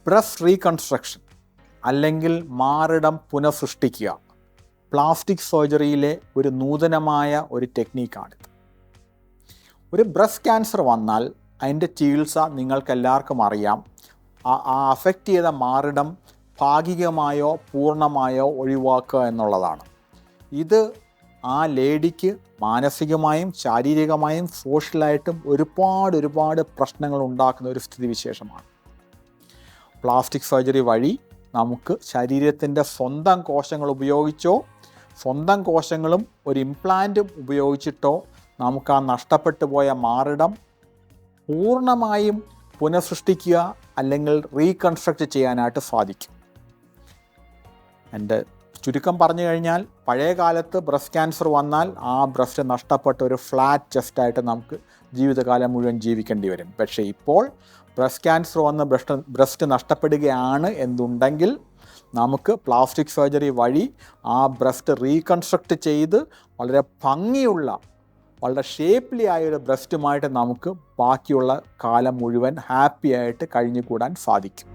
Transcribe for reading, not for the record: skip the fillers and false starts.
Breast reconstruction അല്ലെങ്കിൽ മാറിടം പുനഃസൃഷ്ടിക്കുക plastic സർജറിയിലെ ഒരു നൂതനമായ ഒരു ടെക്നീക്കാണിത്. ഒരു ബ്രസ്റ്റ് ക്യാൻസർ വന്നാൽ അതിൻ്റെ ചികിത്സ നിങ്ങൾക്കെല്ലാവർക്കും അറിയാം. ആ അഫക്റ്റ് ചെയ്ത മാറിടം ഭാഗികമായോ പൂർണ്ണമായോ ഒഴിവാക്കുക എന്നുള്ളതാണ്. ഇത് ആ ലേഡിക്ക് മാനസികമായും ശാരീരികമായും സോഷ്യലായിട്ടും ഒരുപാട് പ്രശ്നങ്ങൾ ഉണ്ടാക്കുന്ന ഒരു സ്ഥിതിവിശേഷമാണ്. പ്ലാസ്റ്റിക് സർജറി വഴി നമുക്ക് ശരീരത്തിൻ്റെ സ്വന്തം കോശങ്ങൾ ഉപയോഗിച്ചോ സ്വന്തം കോശങ്ങളും ഒരു ഇംപ്ലാന്റും ഉപയോഗിച്ചിട്ടോ നമുക്ക് ആ നഷ്ടപ്പെട്ടു പോയ മാറിടം പൂർണ്ണമായും പുനഃസൃഷ്ടിക്കുക അല്ലെങ്കിൽ റീകൺസ്ട്രക്റ്റ് ചെയ്യാനായിട്ട് സാധിക്കും. എൻ്റെ ചുരുക്കം പറഞ്ഞു കഴിഞ്ഞാൽ, പഴയ കാലത്ത് ബ്രസ്റ്റ് ക്യാൻസർ വന്നാൽ ആ ബ്രസ്റ്റ് നഷ്ടപ്പെട്ട ഒരു ഫ്ലാറ്റ് ചെസ്റ്റായിട്ട് നമുക്ക് ജീവിതകാലം മുഴുവൻ ജീവിക്കേണ്ടി വരും. പക്ഷേ ഇപ്പോൾ ബ്രസ്റ്റ് ക്യാൻസർ വന്ന് ബ്രസ്റ്റ് നഷ്ടപ്പെടുകയാണ് എന്നുണ്ടെങ്കിൽ നമുക്ക് പ്ലാസ്റ്റിക് സർജറി വഴി ആ ബ്രസ്റ്റ് റീകൺസ്ട്രക്റ്റ് ചെയ്ത് വളരെ ഭംഗിയുള്ള വളരെ ഷേപ്പ്ലി ആയൊരു ബ്രസ്റ്റുമായിട്ട് നമുക്ക് ബാക്കിയുള്ള കാലം മുഴുവൻ ഹാപ്പി ആയിട്ട് കഴിഞ്ഞുകൂടാൻ സാധിക്കും.